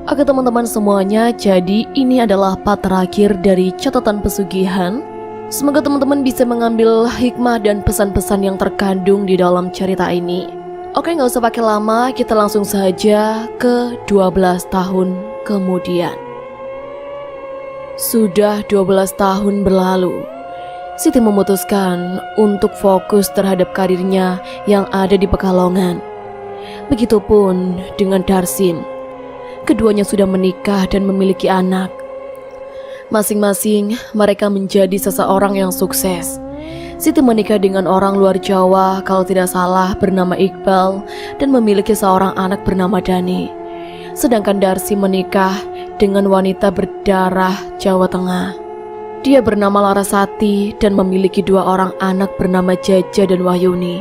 Oke teman-teman semuanya, jadi ini adalah part terakhir dari catatan pesugihan. Semoga teman-teman bisa mengambil hikmah dan pesan-pesan yang terkandung di dalam cerita ini. Oke, gak usah pakai lama, kita langsung saja ke 12 tahun kemudian. Sudah 12 tahun berlalu, Siti memutuskan untuk fokus terhadap karirnya yang ada di Pekalongan. Begitupun dengan Darsim. Keduanya sudah menikah dan memiliki anak. Masing-masing mereka menjadi seseorang yang sukses. Siti menikah dengan orang luar Jawa, kalau tidak salah bernama Iqbal, dan memiliki seorang anak bernama Dani. Sedangkan Darsim menikah dengan wanita berdarah Jawa Tengah. Dia bernama Larasati dan memiliki dua orang anak bernama Jaja dan Wahyuni.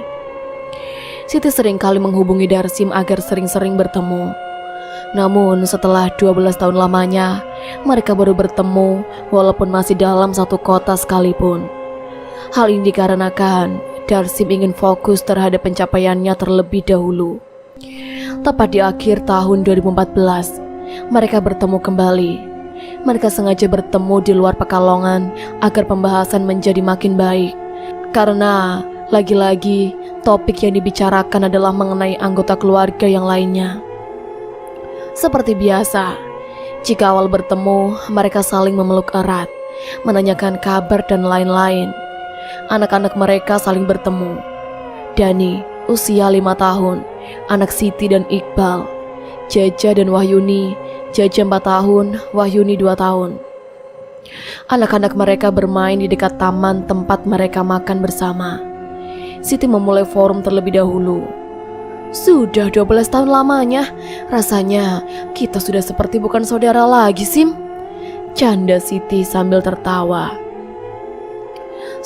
Siti seringkali menghubungi Darsim agar sering-sering bertemu. Namun setelah 12 tahun lamanya, mereka baru bertemu walaupun masih dalam satu kota sekalipun. Hal ini dikarenakan Darsim ingin fokus terhadap pencapaiannya terlebih dahulu. Tepat di akhir tahun 2014, mereka bertemu kembali. Mereka sengaja bertemu di luar Pekalongan agar pembahasan menjadi makin baik. Karena lagi-lagi topik yang dibicarakan adalah mengenai anggota keluarga yang lainnya. Seperti biasa, jika awal bertemu, mereka saling memeluk erat, menanyakan kabar dan lain-lain. Anak-anak mereka saling bertemu. Dani, usia 5 tahun, anak Siti dan Iqbal. Jaja dan Wahyuni, Jaja 4 tahun, Wahyuni 2 tahun. Anak-anak mereka bermain di dekat taman tempat mereka makan bersama. Siti memulai forum terlebih dahulu. Sudah 12 tahun lamanya, rasanya kita sudah seperti bukan saudara lagi, Sim. Canda Siti sambil tertawa.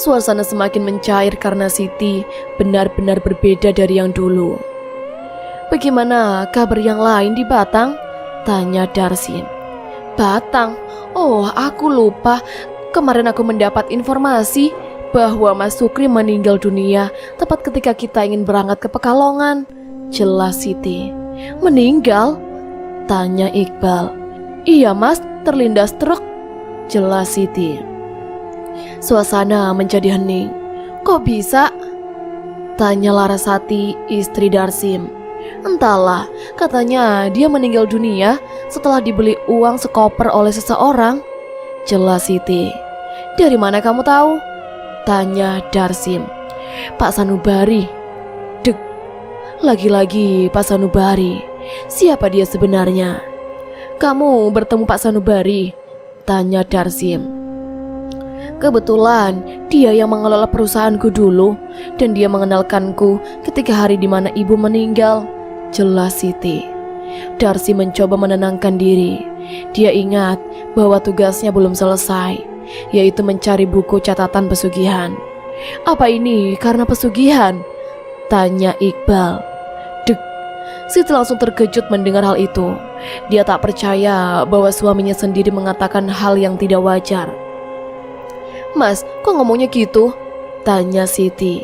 Suasana semakin mencair karena Siti benar-benar berbeda dari yang dulu. Bagaimana kabar yang lain di Batang? Tanya Darsim. Batang? Oh, aku lupa. Kemarin aku mendapat informasi bahwa Mas Sukri meninggal dunia tepat ketika kita ingin berangkat ke Pekalongan. Jelas Siti. Meninggal? Tanya Iqbal. Iya mas, terlindas truk. Jelas Siti. Suasana menjadi hening. Kok bisa? Tanya Larasati, istri Darsim. Entahlah, katanya dia meninggal dunia setelah dibeli uang sekoper oleh seseorang. Jelas Siti. Dari mana kamu tahu? Tanya Darsim. Pak Sanubari. Lagi-lagi Pak Sanubari. Siapa dia sebenarnya? Kamu bertemu Pak Sanubari? Tanya Darsim. Kebetulan dia yang mengelola perusahaanku dulu, dan dia mengenalkanku ketika hari di mana ibu meninggal. Jelas Siti. Darsim mencoba menenangkan diri. Dia ingat bahwa tugasnya belum selesai, yaitu mencari buku catatan pesugihan. Apa ini karena pesugihan? Tanya Iqbal. Siti langsung terkejut mendengar hal itu. Dia tak percaya bahwa suaminya sendiri mengatakan hal yang tidak wajar. Mas, kok ngomongnya gitu? Tanya Siti.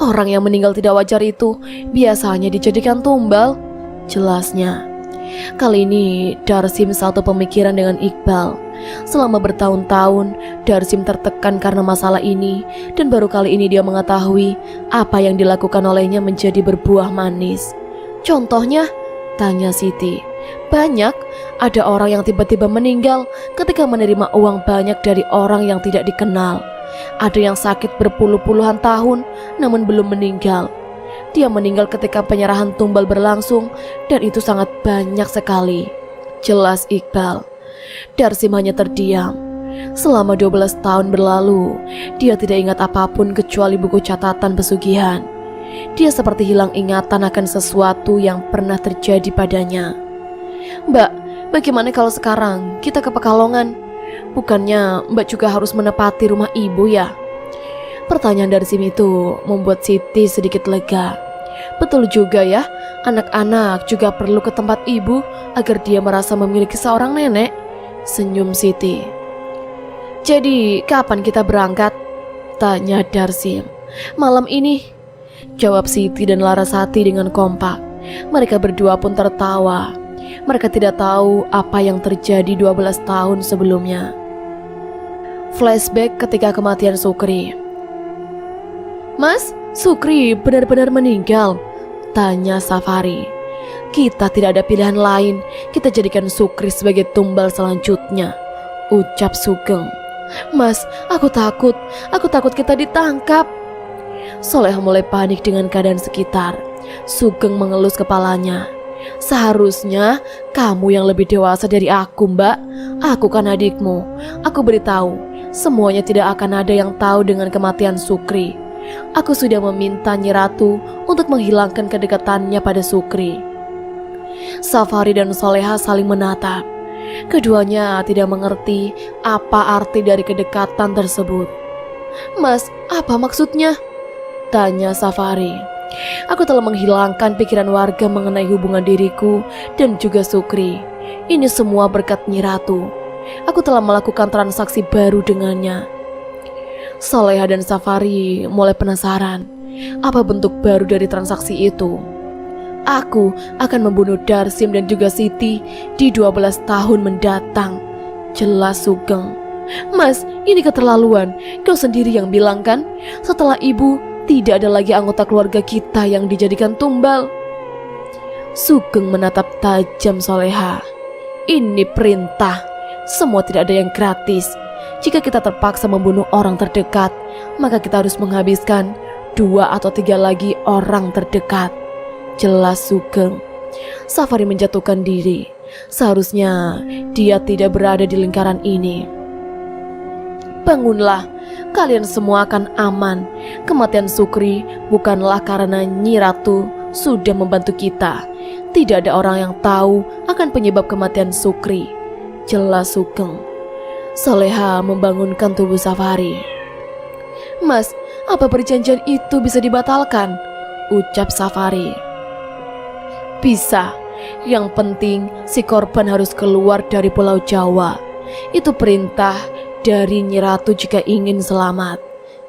Orang yang meninggal tidak wajar itu biasanya dijadikan tumbal. Jelasnya. Kali ini Darsim satu pemikiran dengan Iqbal. Selama bertahun-tahun Darsim tertekan karena masalah ini, dan baru kali ini dia mengetahui apa yang dilakukan olehnya menjadi berbuah manis. Contohnya? Tanya Siti. Banyak. Ada orang yang tiba-tiba meninggal ketika menerima uang banyak dari orang yang tidak dikenal. Ada yang sakit berpuluh-puluhan tahun namun belum meninggal. Dia meninggal ketika penyerahan tumbal berlangsung, dan itu sangat banyak sekali. Jelas Iqbal. Darsim hanya terdiam. Selama 12 tahun berlalu, dia tidak ingat apapun kecuali buku catatan pesugihan. Dia seperti hilang ingatan akan sesuatu yang pernah terjadi padanya. Mbak, bagaimana kalau sekarang kita ke Pekalongan? Bukannya Mbak juga harus menepati rumah ibu ya? Pertanyaan Darsim itu membuat Siti sedikit lega. Betul juga ya, anak-anak juga perlu ke tempat ibu agar dia merasa memiliki seorang nenek. Senyum Siti. Jadi kapan kita berangkat? Tanya Darsim. Malam ini, jawab Siti dan Larasati dengan kompak. Mereka berdua pun tertawa. Mereka tidak tahu apa yang terjadi 12 tahun sebelumnya. Flashback ketika kematian Sukri. "Mas, Sukri benar-benar meninggal?" tanya Safari. "Kita tidak ada pilihan lain, kita jadikan Sukri sebagai tumbal selanjutnya," ucap Sugeng. "Mas, aku takut kita ditangkap." Soleha mulai panik dengan keadaan sekitar. Sugeng mengelus kepalanya. "Seharusnya kamu yang lebih dewasa dari aku, Mbak. Aku kan adikmu. Aku beritahu, semuanya tidak akan ada yang tahu dengan kematian Sukri. Aku sudah meminta Nyi Ratu untuk menghilangkan kedekatannya pada Sukri." Safari dan Soleha saling menatap. Keduanya tidak mengerti apa arti dari kedekatan tersebut. "Mas, apa maksudnya?" tanya Safari. "Aku telah menghilangkan pikiran warga mengenai hubungan diriku dan juga Sukri. Ini semua berkat Nyi Ratu. Aku telah melakukan transaksi baru dengannya." Soleha dan Safari mulai penasaran, apa bentuk baru dari transaksi itu. "Aku akan membunuh Darsim dan juga Siti di 12 tahun mendatang," jelas Sugeng. "Mas, ini keterlaluan. Kau sendiri yang bilang kan, setelah ibu tidak ada lagi anggota keluarga kita yang dijadikan tumbal." Sugeng menatap tajam Soleha. "Ini perintah. Semua tidak ada yang gratis. Jika kita terpaksa membunuh orang terdekat, maka kita harus menghabiskan 2 atau 3 lagi orang terdekat," jelas Sugeng. Safari menjatuhkan diri. Seharusnya dia tidak berada di lingkaran ini. "Bangunlah, kalian semua akan aman. Kematian Sukri bukanlah karena Nyi Ratu sudah membantu kita. Tidak ada orang yang tahu akan penyebab kematian Sukri," jelas Sugeng. Soleha membangunkan tubuh Safari. "Mas, apa perjanjian itu bisa dibatalkan?" ucap Safari. "Bisa. Yang penting si korban harus keluar dari Pulau Jawa. Itu perintah dari Nyi Ratu jika ingin selamat,"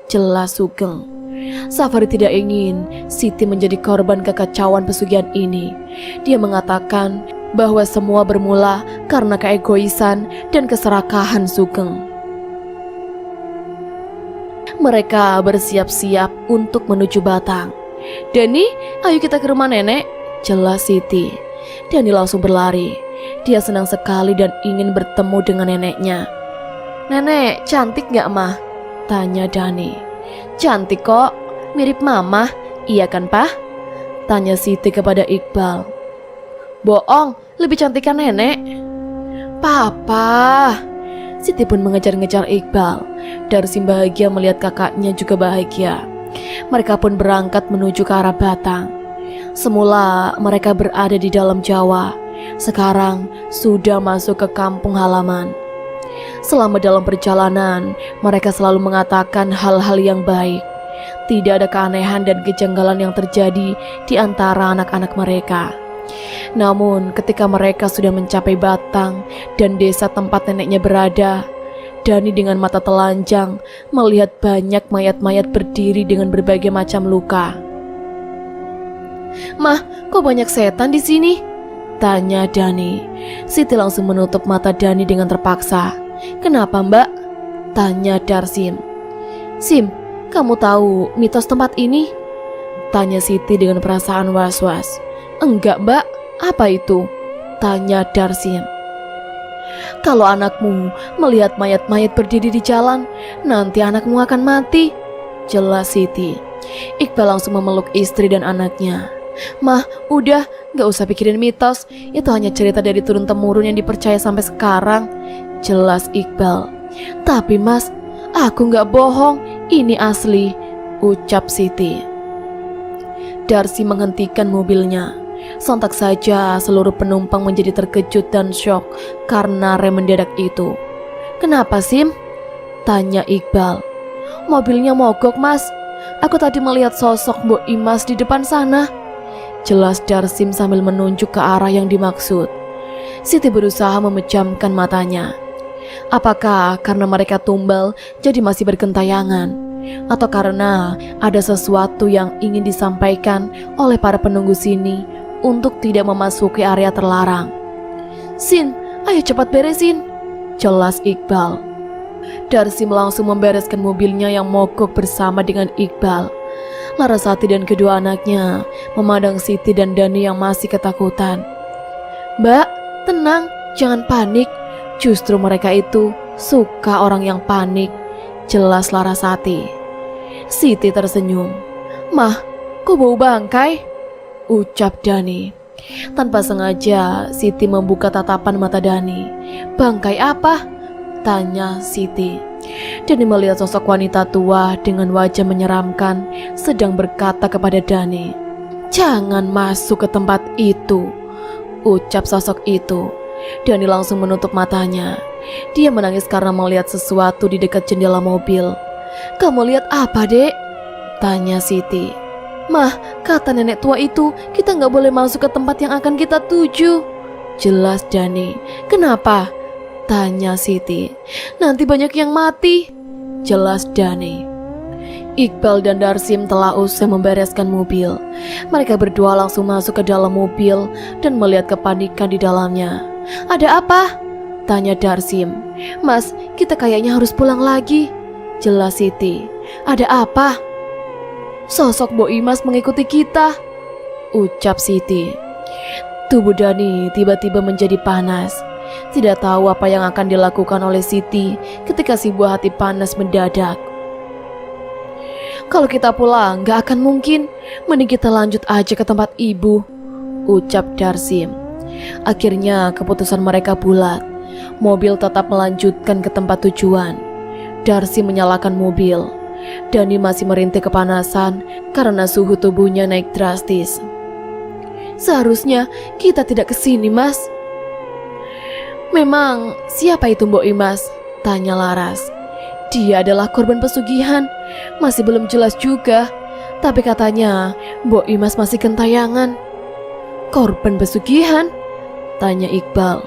jelas Sugeng. Safari tidak ingin Siti menjadi korban kekacauan pesugihan ini. Dia mengatakan bahwa semua bermula karena keegoisan dan keserakahan Sugeng. Mereka bersiap-siap untuk menuju Batang. "Dani, ayo kita ke rumah nenek," jelas Siti. Dani langsung berlari. Dia senang sekali dan ingin bertemu dengan neneknya. "Nenek, cantik gak, Mah?" tanya Dani. "Cantik kok, mirip Mama. Iya kan, Pah?" tanya Siti kepada Iqbal. "Bohong, lebih cantik kan nenek." "Papa." Siti pun mengejar-ngejar Iqbal. Darsim bahagia melihat kakaknya juga bahagia. Mereka pun berangkat menuju ke arah Batang. Semula mereka berada di dalam Jawa. Sekarang sudah masuk ke kampung halaman. Selama dalam perjalanan, mereka selalu mengatakan hal-hal yang baik. Tidak ada keanehan dan kejanggalan yang terjadi di antara anak-anak mereka. Namun ketika mereka sudah mencapai Batang dan desa tempat neneknya berada, Dani dengan mata telanjang melihat banyak mayat-mayat berdiri dengan berbagai macam luka. "Mah, kok banyak setan di sini?" tanya Dani. Siti langsung menutup mata Dani dengan terpaksa. "Kenapa, Mbak?" tanya Darsim. "Sim, kamu tahu mitos tempat ini?" tanya Siti dengan perasaan was-was. "Enggak, Mbak. Apa itu?" tanya Darsim. "Kalau anakmu melihat mayat-mayat berdiri di jalan, nanti anakmu akan mati," jelas Siti. Iqbal langsung memeluk istri dan anaknya. "Mah, udah, gak usah pikirin mitos. Itu hanya cerita dari turun-temurun yang dipercaya sampai sekarang," jelas Iqbal. "Tapi Mas, aku gak bohong. Ini asli," ucap Siti. Darsi menghentikan mobilnya. Sontak saja seluruh penumpang menjadi terkejut dan syok karena rem mendadak itu. "Kenapa, Sim?" tanya Iqbal. "Mobilnya mogok, Mas. Aku tadi melihat sosok Mbok Imas di depan sana," jelas Darsim sambil menunjuk ke arah yang dimaksud. Siti berusaha memejamkan matanya. Apakah karena mereka tumbal jadi masih bergentayangan, atau karena ada sesuatu yang ingin disampaikan oleh para penunggu sini untuk tidak memasuki area terlarang? Sin, ayo cepat beresin, jelas Iqbal. Darsim langsung membereskan mobilnya yang mogok bersama dengan Iqbal. Larasati dan kedua anaknya memandang Siti dan Dani yang masih ketakutan. Mbak, tenang, jangan panik. Justru mereka itu suka orang yang panik, jelas Larasati. Siti tersenyum. Mah, kok bau bangkai? Ucap Dani. Tanpa sengaja Siti membuka tatapan mata Dani. Bangkai apa? Tanya Siti. Dani melihat sosok wanita tua dengan wajah menyeramkan sedang berkata kepada Dani, "Jangan masuk ke tempat itu," ucap sosok itu. Dani langsung menutup matanya. Dia menangis karena melihat sesuatu di dekat jendela mobil. "Kamu lihat apa, Dek?" tanya Siti. "Mah, kata nenek tua itu kita nggak boleh masuk ke tempat yang akan kita tuju," jelas Dani. "Kenapa?" tanya Siti. "Nanti banyak yang mati," jelas Dani. Iqbal dan Darsim telah usai membereskan mobil. Mereka berdua langsung masuk ke dalam mobil dan melihat kepanikan di dalamnya. "Ada apa?" tanya Darsim. "Mas, kita kayaknya harus pulang lagi," jelas Siti. "Ada apa?" "Sosok Mbok Imas mengikuti kita," ucap Siti. Tubuh Dani tiba-tiba menjadi panas. Tidak tahu apa yang akan dilakukan oleh Siti ketika si buah hati panas mendadak. "Kalau kita pulang gak akan mungkin. Mending kita lanjut aja ke tempat ibu," ucap Darsim. Akhirnya keputusan mereka bulat. Mobil tetap melanjutkan ke tempat tujuan. Darsim menyalakan mobil. Dani masih merintih kepanasan karena suhu tubuhnya naik drastis. "Seharusnya kita tidak kesini, Mas." "Memang siapa itu Mbok Imas?" tanya Laras. "Dia adalah korban pesugihan. Masih belum jelas juga. Tapi katanya Mbok Imas masih gentayangan." "Korban pesugihan?" tanya Iqbal.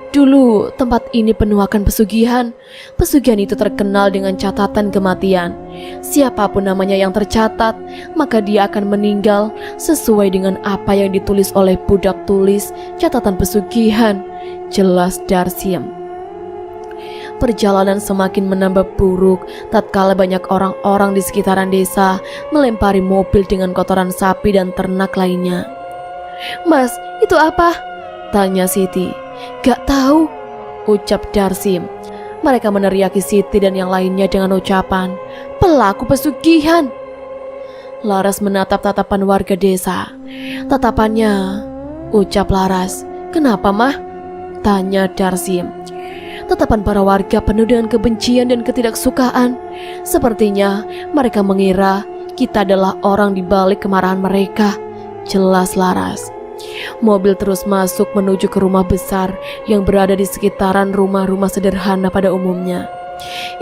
"Dulu tempat ini penuh akan pesugihan. Pesugihan itu terkenal dengan catatan kematian. Siapapun namanya yang tercatat, maka dia akan meninggal sesuai dengan apa yang ditulis oleh budak tulis catatan pesugihan," jelas Darsim. Perjalanan semakin menambah buruk tatkala banyak orang-orang di sekitaran desa melempari mobil dengan kotoran sapi dan ternak lainnya. "Mas, itu apa?" tanya Siti. "Gak tahu," ucap Darsim. Mereka meneriaki Siti dan yang lainnya dengan ucapan, "Pelaku pesugihan." Laras menatap tatapan warga desa. "Tatapannya," ucap Laras. "Kenapa, Mah?" tanya Darsim. Tatapan para warga penuh dengan kebencian dan ketidaksukaan. Sepertinya mereka mengira kita adalah orang di balik kemarahan mereka, jelas Laras. Mobil terus masuk menuju ke rumah besar yang berada di sekitaran rumah-rumah sederhana pada umumnya.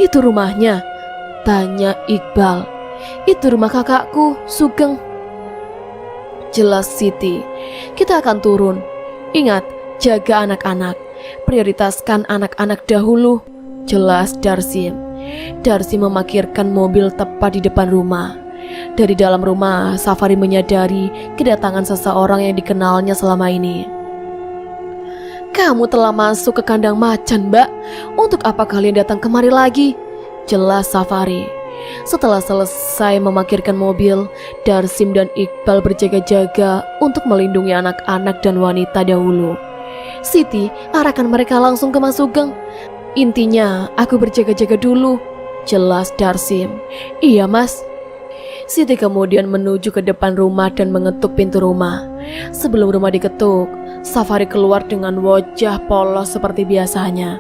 "Itu rumahnya?" tanya Iqbal. "Itu rumah kakakku, Sugeng," jelas Siti. "Kita akan turun. Ingat, jaga anak-anak. Prioritaskan anak-anak dahulu," jelas Darsim. Darsim memarkirkan mobil tepat di depan rumah. Dari dalam rumah, Safari menyadari kedatangan seseorang yang dikenalnya selama ini. "Kamu telah masuk ke kandang macan, Mbak. Untuk apa kalian datang kemari lagi?" jelas Safari. Setelah selesai memarkirkan mobil, Darsim dan Iqbal berjaga-jaga untuk melindungi anak-anak dan wanita dahulu. "Siti, arahkan mereka langsung ke Mas Sugeng. Intinya, aku berjaga-jaga dulu," jelas Darsim. "Iya, Mas." Siti kemudian menuju ke depan rumah dan mengetuk pintu rumah. Sebelum rumah diketuk, Safari keluar dengan wajah polos seperti biasanya.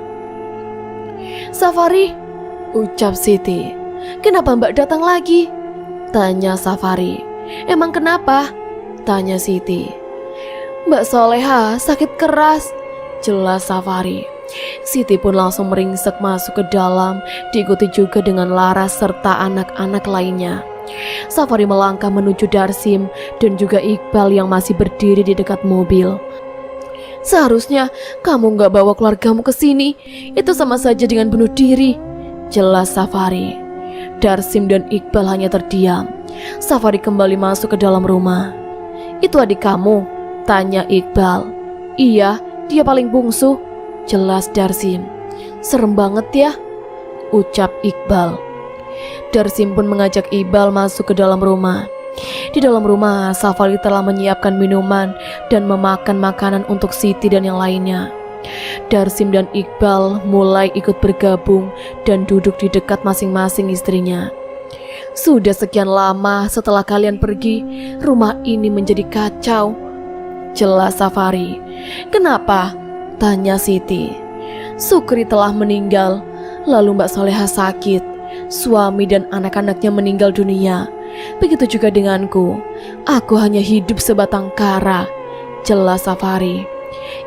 "Safari," ucap Siti. "Kenapa Mbak datang lagi?" tanya Safari. "Emang kenapa?" tanya Siti. "Mbak Soleha sakit keras," jelas Safari. Siti pun langsung meringsek masuk ke dalam, diikuti juga dengan Laras serta anak-anak lainnya. Safari melangkah menuju Darsim dan juga Iqbal yang masih berdiri di dekat mobil. "Seharusnya kamu gak bawa keluargamu ke sini. Itu sama saja dengan bunuh diri," jelas Safari. Darsim dan Iqbal hanya terdiam. Safari kembali masuk ke dalam rumah. "Itu adik kamu?" tanya Iqbal. "Iya, dia paling bungsu, jelas Darsim. Serem banget ya, ucap Iqbal. Darsim pun mengajak Iqbal masuk ke dalam rumah. Di dalam rumah, Safari telah menyiapkan minuman dan memakan makanan untuk Siti dan yang lainnya. Darsim dan Iqbal mulai ikut bergabung dan duduk di dekat masing-masing istrinya. Sudah sekian lama setelah kalian pergi, rumah ini menjadi kacau, jelas Safari. Kenapa? Tanya Siti. Sukri telah meninggal, lalu Mbak Soleha sakit, suami dan anak-anaknya meninggal dunia. Begitu juga denganku, aku hanya hidup sebatang kara, jelas Safari.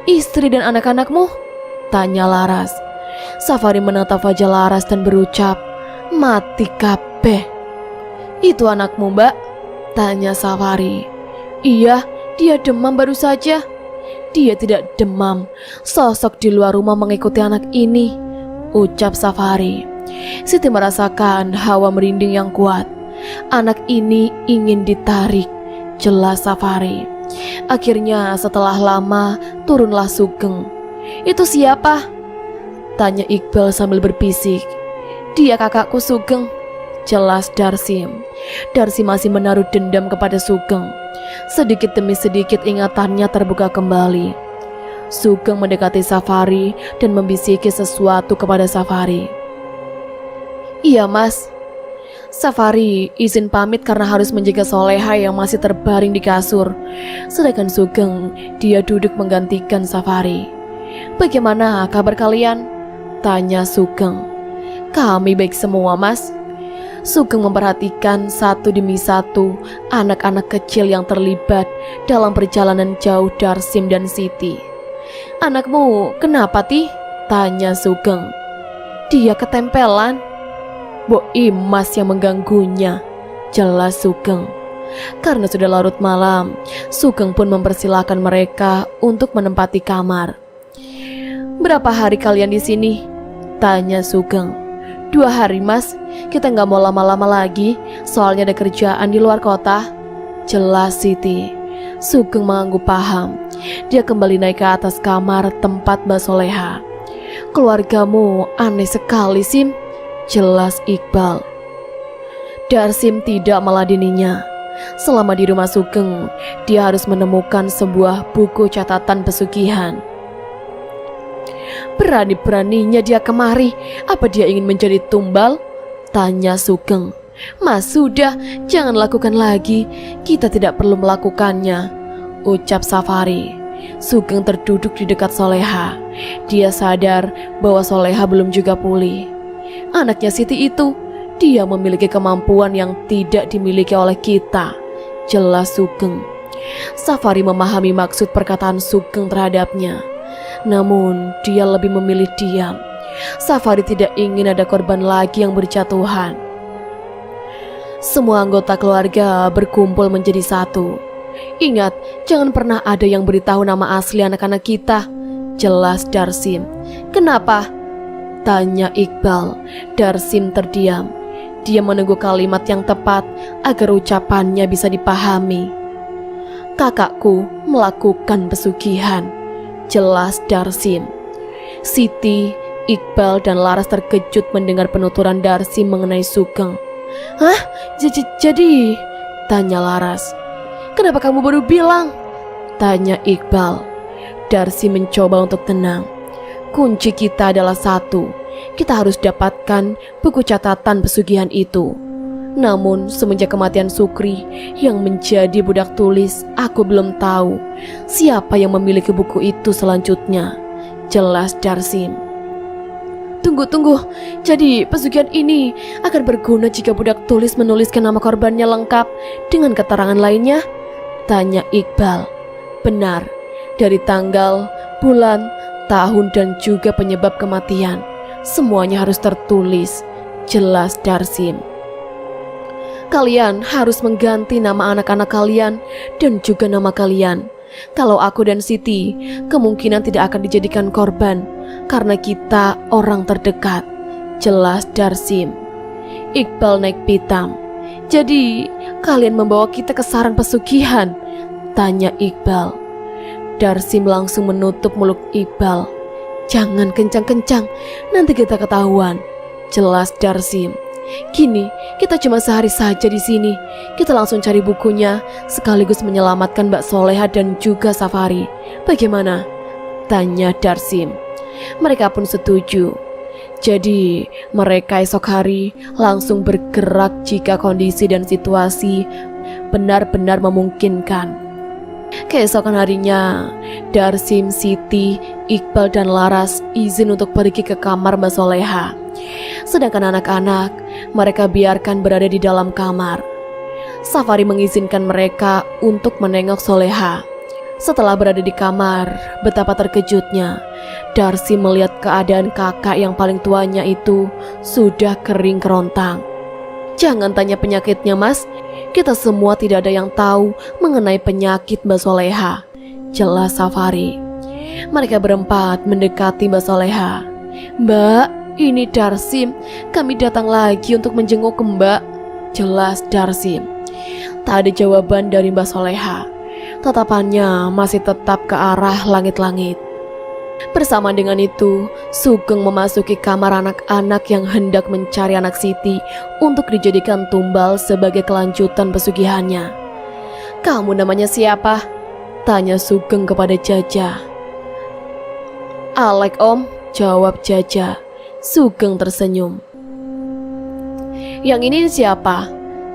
Istri dan anak-anakmu? Tanya Laras. Safari menatap wajah Laras dan berucap, mati kabeh. Itu anakmu, Mbak? Tanya Safari. Iya, dia demam baru saja. Dia tidak demam, sosok di luar rumah mengikuti anak ini, ucap Safari. Siti merasakan hawa merinding yang kuat. Anak ini ingin ditarik, jelas Safari. Akhirnya setelah lama turunlah Sugeng. Itu siapa? Tanya Iqbal sambil berbisik. Dia kakakku Sugeng, jelas Darsim. Darsim masih menaruh dendam kepada Sugeng. Sedikit demi sedikit ingatannya terbuka kembali. Sugeng mendekati Safari dan membisiki sesuatu kepada Safari. Iya mas. Safari izin pamit karena harus menjaga Soleha yang masih terbaring di kasur. Sedangkan Sugeng, dia duduk menggantikan Safari. Bagaimana kabar kalian? Tanya Sugeng. Kami baik semua mas. Sugeng memperhatikan satu demi satu anak-anak kecil yang terlibat dalam perjalanan jauh Darsim dan Siti. Anakmu kenapa Ti? Tanya Sugeng. Dia ketempelan. Bo Imas yang mengganggunya, jelas Sugeng. Karena sudah larut malam, Sugeng pun mempersilahkan mereka untuk menempati kamar. Berapa hari kalian di sini? Tanya Sugeng. 2 hari mas, kita nggak mau lama-lama lagi, soalnya ada kerjaan di luar kota, jelas Siti. Sugeng mengangguk paham. Dia kembali naik ke atas kamar tempat Mbak Soleha. Keluargamu aneh sekali Sim, jelas Iqbal. Darsim tidak meladeninya. Selama di rumah Sugeng, dia harus menemukan sebuah buku catatan pesugihan. Berani-beraninya dia kemari. Apa dia ingin menjadi tumbal? Tanya Sugeng. Mas sudah, jangan lakukan lagi. Kita tidak perlu melakukannya, ucap Safari. Sugeng terduduk di dekat Soleha. Dia sadar bahwa Soleha belum juga pulih. Anaknya Siti itu, dia memiliki kemampuan yang tidak dimiliki oleh kita, jelas Sugeng. Safari memahami maksud perkataan Sugeng terhadapnya. Namun dia lebih memilih diam. Safari tidak ingin ada korban lagi yang berjatuhan. Semua anggota keluarga berkumpul menjadi satu. Ingat, jangan pernah ada yang beritahu nama asli anak-anak kita, jelas Darsim. Kenapa? Tanya Iqbal. Darsim terdiam. Dia menunggu kalimat yang tepat agar ucapannya bisa dipahami. Kakakku melakukan pesugihan, jelas Darsim. Siti, Iqbal dan Laras terkejut mendengar penuturan Darsim mengenai Sugeng. Hah? Jadi? Tanya Laras. Kenapa kamu baru bilang? Tanya Iqbal. Darsim mencoba untuk tenang. Kunci kita adalah satu. Kita harus dapatkan buku catatan pesugihan itu. Namun semenjak kematian Sukri yang menjadi budak tulis, aku belum tahu siapa yang memiliki buku itu selanjutnya, jelas Darsim. Tunggu. Jadi pesugihan ini akan berguna jika budak tulis menuliskan nama korbannya lengkap dengan keterangan lainnya? Tanya Iqbal. Benar, dari tanggal, bulan, tahun dan juga penyebab kematian. Semuanya harus tertulis, jelas Darsim. Kalian harus mengganti nama anak-anak kalian dan juga nama kalian. Kalau aku dan Siti kemungkinan tidak akan dijadikan korban karena kita orang terdekat, jelas Darsim. Iqbal naik pitam. Jadi kalian membawa kita ke sarang pesugihan? Tanya Iqbal. Darsim langsung menutup mulut Iqbal. "Jangan kencang-kencang, nanti kita ketahuan," jelas Darsim. "Gini, kita cuma sehari saja di sini. Kita langsung cari bukunya, sekaligus menyelamatkan Mbak Soleha dan juga Safari. Bagaimana?" tanya Darsim. Mereka pun setuju. Jadi mereka esok hari langsung bergerak jika kondisi dan situasi benar-benar memungkinkan. Keesokan harinya, Darsim, Siti, Iqbal dan Laras izin untuk pergi ke kamar Mbak Soleha. Sedangkan anak-anak mereka biarkan berada di dalam kamar. Safari mengizinkan mereka untuk menengok Soleha. Setelah berada di kamar, betapa terkejutnya Darsim melihat keadaan kakak yang paling tuanya itu sudah kering kerontang. "Jangan tanya penyakitnya, Mas. Kita semua tidak ada yang tahu mengenai penyakit Mbak Soleha," jelas Safari. Mereka berempat mendekati Mbak Soleha. "Mbak, ini Darsim. Kami datang lagi untuk menjenguk Mbak," jelas Darsim. Tak ada jawaban dari Mbak Soleha. Tatapannya masih tetap ke arah langit-langit. Bersama dengan itu, Sugeng memasuki kamar anak-anak yang hendak mencari anak Siti untuk dijadikan tumbal sebagai kelanjutan pesugihannya. "Kamu namanya siapa?" tanya Sugeng kepada Jaja. "Alek, Om," jawab Jaja. Sugeng tersenyum. "Yang ini siapa?"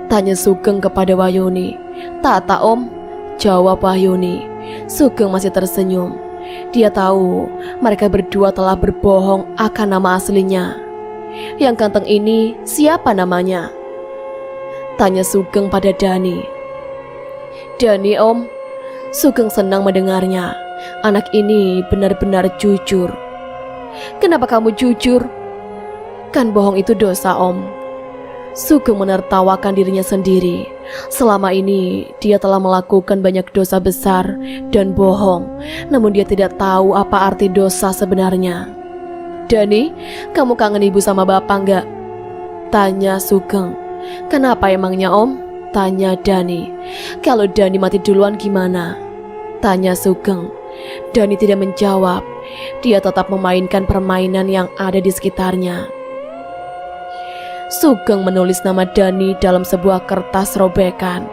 tanya Sugeng kepada Wahyuni. "Tata, Om," jawab Wahyuni. Sugeng masih tersenyum. Dia tahu mereka berdua telah berbohong akan nama aslinya. "Yang ganteng ini siapa namanya?" tanya Sugeng pada Dani. "Dani, Om." Sugeng senang mendengarnya. Anak ini benar-benar jujur. "Kenapa kamu jujur?" "Kan bohong itu dosa, Om." Sugeng menertawakan dirinya sendiri. Selama ini dia telah melakukan banyak dosa besar dan bohong, namun dia tidak tahu apa arti dosa sebenarnya. "Dani, kamu kangen ibu sama bapak enggak?" tanya Sugeng. "Kenapa emangnya, Om?" tanya Dani. "Kalau Dani mati duluan gimana?" tanya Sugeng. Dani tidak menjawab. Dia tetap memainkan permainan yang ada di sekitarnya. Sugeng menulis nama Dani dalam sebuah kertas robekan.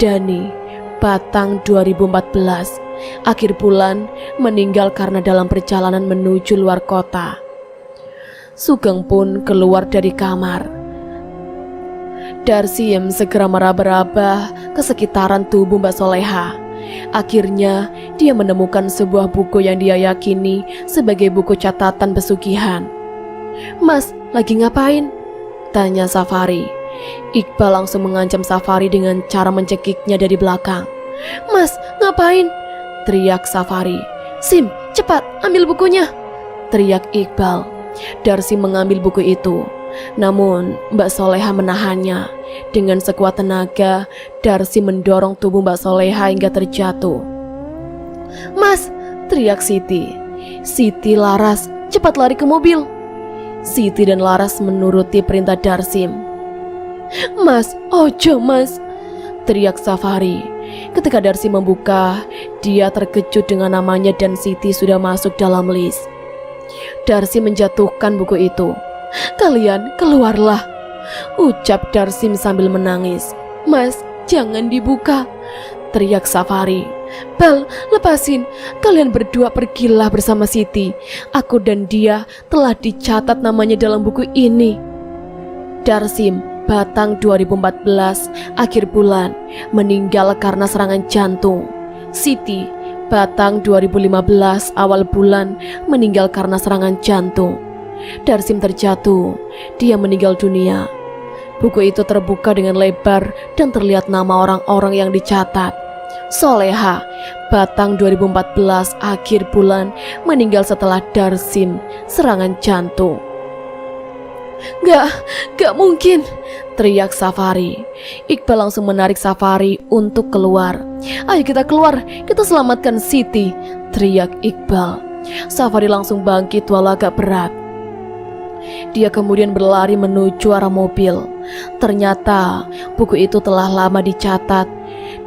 Dani, Batang 2014. Akhir bulan, meninggal karena dalam perjalanan menuju luar kota. Sugeng pun keluar dari kamar. Darsim segera meraba-raba ke sekitaran tubuh Mbak Soleha. Akhirnya, dia menemukan sebuah buku yang dia yakini sebagai buku catatan pesugihan. "Mas, lagi ngapain?" tanya Safari. Iqbal langsung mengancam Safari dengan cara mencekiknya dari belakang. "Mas, ngapain?" teriak Safari. "Sim, cepat ambil bukunya!" teriak Iqbal. Darsim mengambil buku itu. Namun Mbak Soleha menahannya. Dengan sekuat tenaga, Darsim mendorong tubuh Mbak Soleha hingga terjatuh. "Mas!" teriak Siti. "Siti, Laras, cepat lari ke mobil!" Siti dan Laras menuruti perintah Darsim. "Mas, ojo Mas!" teriak Safari. Ketika Darsim membuka, dia terkejut dengan namanya dan Siti sudah masuk dalam list. Darsim menjatuhkan buku itu. "Kalian keluarlah!" ucap Darsim sambil menangis. "Mas, jangan dibuka!" teriak Safari. "Bel, lepasin. Kalian berdua pergilah bersama Siti. Aku dan dia telah dicatat namanya dalam buku ini." Darsim, Batang 2014, akhir bulan, meninggal karena serangan jantung. Siti, Batang 2015, awal bulan, meninggal karena serangan jantung. Darsim terjatuh. Dia meninggal dunia. Buku itu terbuka dengan lebar dan terlihat nama orang-orang yang dicatat. Soleha, Batang 2014, akhir bulan, meninggal setelah Darsim serangan jantung. Gak mungkin!" teriak Safari. Iqbal langsung menarik Safari untuk keluar. "Ayo kita keluar, kita selamatkan Siti!" teriak Iqbal. Safari langsung bangkit walau agak berat. Dia kemudian berlari menuju arah mobil. Ternyata buku itu telah lama dicatat,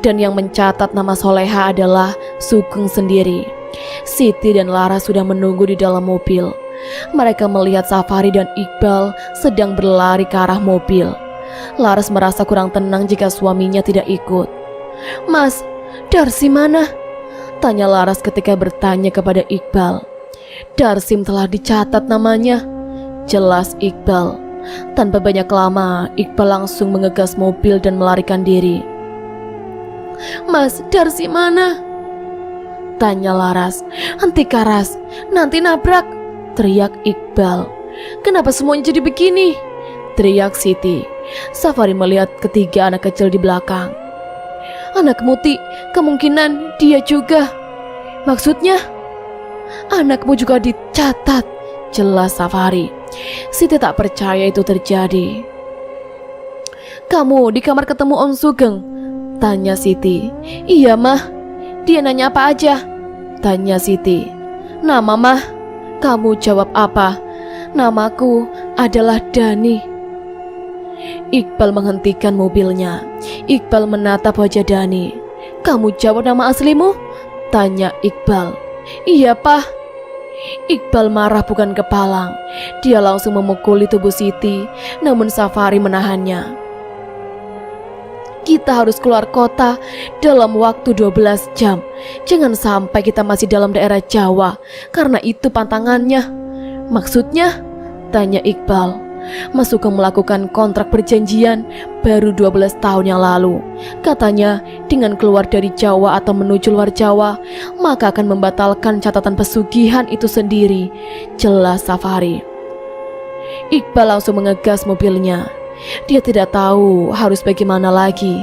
dan yang mencatat nama Soleha adalah Sugeng sendiri. Siti dan Laras sudah menunggu di dalam mobil. Mereka melihat Safari dan Iqbal sedang berlari ke arah mobil. Laras merasa kurang tenang jika suaminya tidak ikut. "Mas, Darsim mana?" tanya Laras ketika bertanya kepada Iqbal. "Darsim telah dicatat namanya," jelas Iqbal. Tanpa banyak lama, Iqbal langsung mengegas mobil dan melarikan diri. "Mas, Darsim mana?" tanya Laras. "Henti Karas, nanti nabrak," teriak Iqbal. "Kenapa semuanya jadi begini?" teriak Siti. Safari melihat ketiga anak kecil di belakang. "Anak Muti, kemungkinan dia juga." "Maksudnya?" "Anakmu juga dicatat," jelas Safari. Siti tak percaya itu terjadi. "Kamu di kamar ketemu Om Sugeng?" tanya Siti. "Iya mah." "Dia nanya apa aja?" tanya Siti. "Nama mah." "Kamu jawab apa?" "Namaku adalah Dani." Iqbal menghentikan mobilnya. Iqbal menatap wajah Dani. "Kamu jawab nama aslimu?" tanya Iqbal. "Iya Pak." Iqbal marah bukan kepalang. Dia langsung memukuli tubuh Siti, namun Safari menahannya. "Kita harus keluar kota dalam waktu 12 jam. Jangan sampai kita masih dalam daerah Jawa, karena itu pantangannya." "Maksudnya?" tanya Iqbal. Mas Sugeng melakukan kontrak perjanjian baru 12 tahun yang lalu. Katanya dengan keluar dari Jawa atau menuju luar Jawa, maka akan membatalkan catatan pesugihan itu sendiri, jelas Safari. Iqbal langsung mengegas mobilnya. Dia tidak tahu harus bagaimana lagi.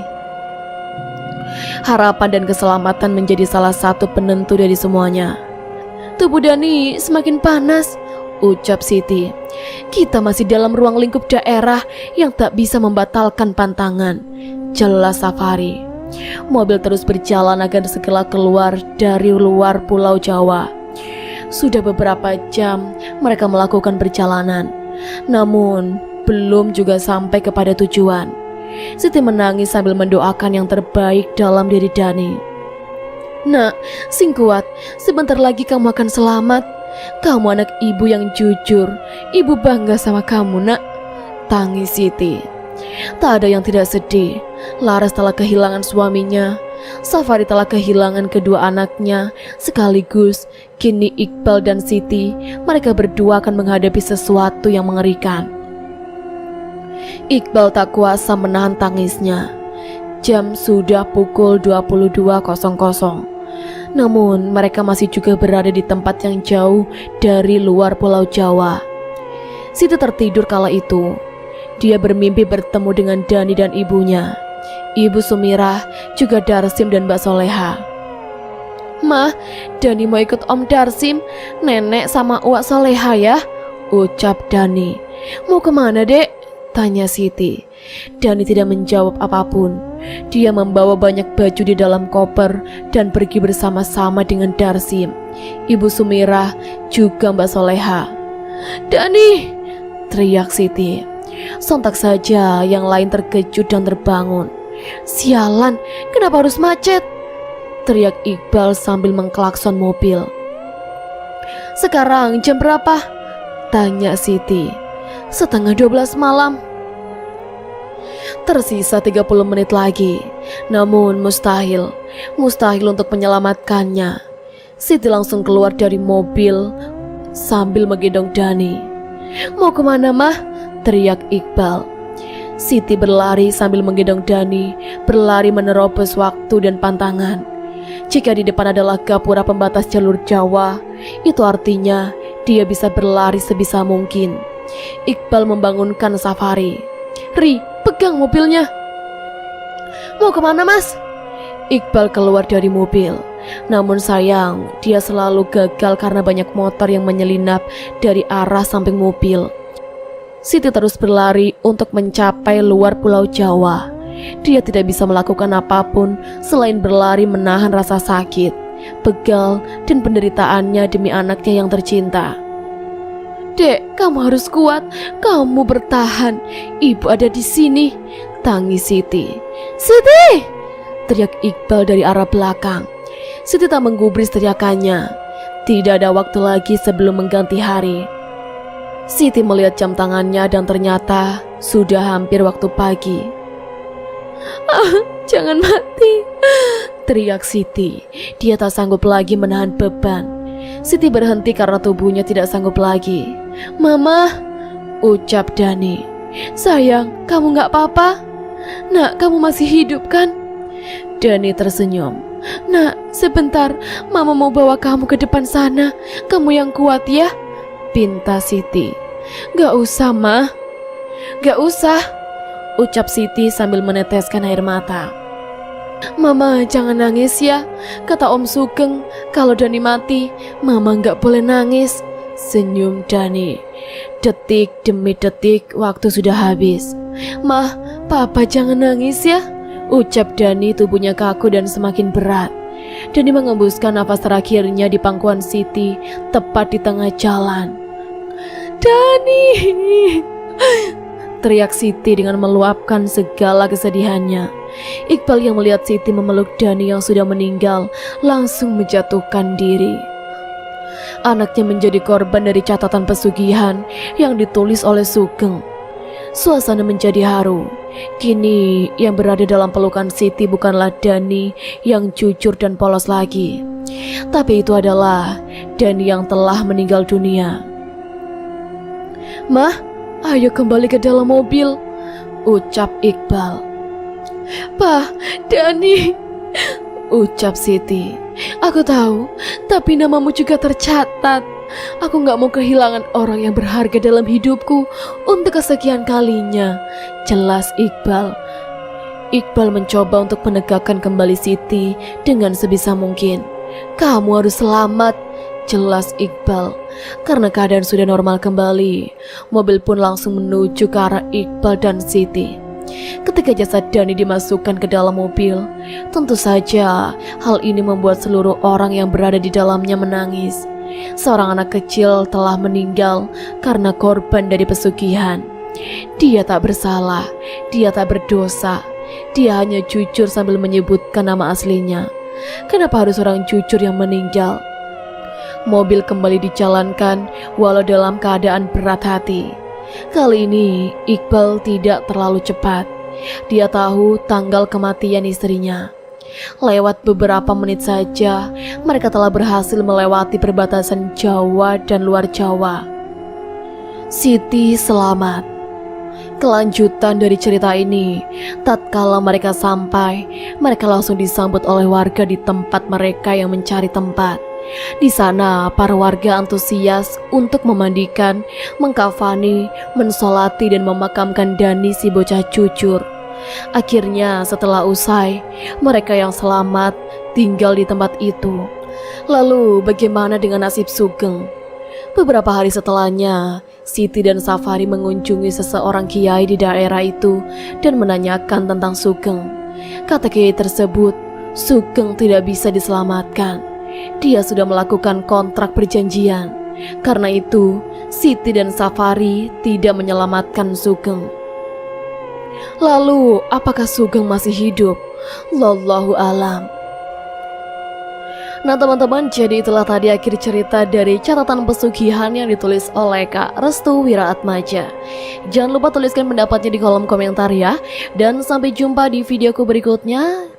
Harapan dan keselamatan menjadi salah satu penentu dari semuanya. "Tubuh Dani semakin panas," ucap Siti. "Kita masih dalam ruang lingkup daerah yang tak bisa membatalkan pantangan," jelas Safari. Mobil terus berjalan agar segera keluar dari luar Pulau Jawa. Sudah beberapa jam mereka melakukan perjalanan, namun belum juga sampai kepada tujuan. Siti menangis sambil mendoakan yang terbaik dalam diri Dani. "Nak, sing kuat, sebentar lagi kamu akan selamat. Kamu anak ibu yang jujur. Ibu bangga sama kamu, Nak," tangis Siti. Tak ada yang tidak sedih. Laras telah kehilangan suaminya. Safari telah kehilangan kedua anaknya. Sekaligus kini Iqbal dan Siti, mereka berdua akan menghadapi sesuatu yang mengerikan. Iqbal tak kuasa menahan tangisnya. Jam sudah pukul 22.00. Namun mereka masih juga berada di tempat yang jauh dari luar Pulau Jawa. Siti tertidur kala itu. Dia bermimpi bertemu dengan Dani dan ibunya, Ibu Sumirah, juga Darsim dan Mbak Soleha. "Mah, Dani mau ikut Om Darsim, Nenek sama Uwak Soleha ya," ucap Dani. "Mau kemana Dek?" tanya Siti. Dani tidak menjawab apapun. Dia membawa banyak baju di dalam koper dan pergi bersama-sama dengan Darsim, Ibu Sumirah, juga Mbak Soleha. "Dani!" teriak Siti. Sontak saja yang lain terkejut dan terbangun. "Sialan, kenapa harus macet?" teriak Iqbal sambil mengklakson mobil. "Sekarang jam berapa?" tanya Siti. "Setengah 12 malam." Tersisa 30 menit lagi. Namun mustahil untuk menyelamatkannya. Siti langsung keluar dari mobil sambil menggendong Dani. "Mau kemana Mah?" teriak Iqbal. Siti berlari sambil menggendong Dani, berlari menerobos waktu dan pantangan. Jika di depan adalah gapura pembatas jalur Jawa, itu artinya dia bisa berlari sebisa mungkin. Iqbal membangunkan Safari. "Ri, pegang mobilnya." "Mau kemana Mas?" Iqbal keluar dari mobil. Namun sayang, dia selalu gagal karena banyak motor yang menyelinap dari arah samping mobil. Siti terus berlari untuk mencapai luar Pulau Jawa. Dia tidak bisa melakukan apapun selain berlari menahan rasa sakit, pegal, dan penderitaannya demi anaknya yang tercinta. "Dek, kamu harus kuat. Kamu bertahan. Ibu ada di sini," tangis Siti. "Siti!" teriak Iqbal dari arah belakang. Siti tak menggubris teriakannya. Tidak ada waktu lagi sebelum mengganti hari. Siti melihat jam tangannya dan ternyata sudah hampir waktu pagi. Jangan mati, teriak Siti. Dia tak sanggup lagi menahan beban. Siti berhenti karena tubuhnya tidak sanggup lagi. Mama, ucap Dani. Sayang, kamu gak apa-apa? Nak, kamu masih hidup kan? Dani tersenyum. Nak, sebentar, Mama mau bawa kamu ke depan sana. Kamu yang kuat ya, pinta Siti. Gak usah, Ma. Gak usah, ucap Siti sambil meneteskan air mata. Mama jangan nangis ya. Kata Om Sugeng, kalau Dani mati, Mama gak boleh nangis. Senyum Dani. Detik demi detik waktu sudah habis. Mah, Papa jangan nangis ya, ucap Dani, tubuhnya kaku dan semakin berat. Dani mengembuskan nafas terakhirnya di pangkuan Siti, tepat di tengah jalan. Dani, teriak Siti dengan meluapkan segala kesedihannya. Iqbal yang melihat Siti memeluk Dani yang sudah meninggal langsung menjatuhkan diri. Anaknya menjadi korban dari catatan pesugihan yang ditulis oleh Sugeng. Suasana menjadi haru. Kini yang berada dalam pelukan Siti bukanlah Dani yang jujur dan polos lagi, tapi itu adalah Dani yang telah meninggal dunia. Mah, ayo kembali ke dalam mobil, ucap Iqbal. Pak, Dani, ucap Siti. Aku tahu, tapi namamu juga tercatat. Aku gak mau kehilangan orang yang berharga dalam hidupku untuk kesekian kalinya, jelas Iqbal. Iqbal mencoba untuk menegakkan kembali Siti dengan sebisa mungkin. Kamu harus selamat, jelas Iqbal. Karena keadaan sudah normal kembali, mobil pun langsung menuju ke arah Iqbal dan Siti. Ketika jasad Dani dimasukkan ke dalam mobil, tentu saja hal ini membuat seluruh orang yang berada di dalamnya menangis. Seorang anak kecil telah meninggal karena korban dari pesugihan. Dia tak bersalah, dia tak berdosa. Dia hanya jujur sambil menyebutkan nama aslinya. Kenapa harus orang jujur yang meninggal? Mobil kembali dijalankan walau dalam keadaan berat hati. Kali ini Iqbal tidak terlalu cepat. Dia tahu tanggal kematian istrinya. Lewat beberapa menit saja, mereka telah berhasil melewati perbatasan Jawa dan luar Jawa. Siti selamat. Kelanjutan dari cerita ini, tatkala mereka sampai, mereka langsung disambut oleh warga di tempat mereka yang mencari tempat. Di sana, para warga antusias untuk memandikan, mengkafani, mensolati dan memakamkan Dani si bocah jujur. Akhirnya setelah usai, mereka yang selamat tinggal di tempat itu. Lalu bagaimana dengan nasib Sugeng? Beberapa hari setelahnya, Siti dan Safari mengunjungi seseorang kiai di daerah itu dan menanyakan tentang Sugeng. Kata kiai tersebut, Sugeng tidak bisa diselamatkan. Dia sudah melakukan kontrak perjanjian. Karena itu, Siti dan Safari tidak menyelamatkan Sugeng. Lalu, apakah Sugeng masih hidup? Wallahu alam. Nah teman-teman, jadi itulah tadi akhir cerita dari catatan pesugihan yang ditulis oleh Kak Restu Wiraatmaja. Jangan lupa tuliskan pendapatnya di kolom komentar ya. Dan sampai jumpa di videoku berikutnya.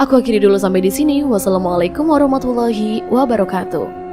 Aku akhiri dulu sampai di sini. Wassalamualaikum warahmatullahi wabarakatuh.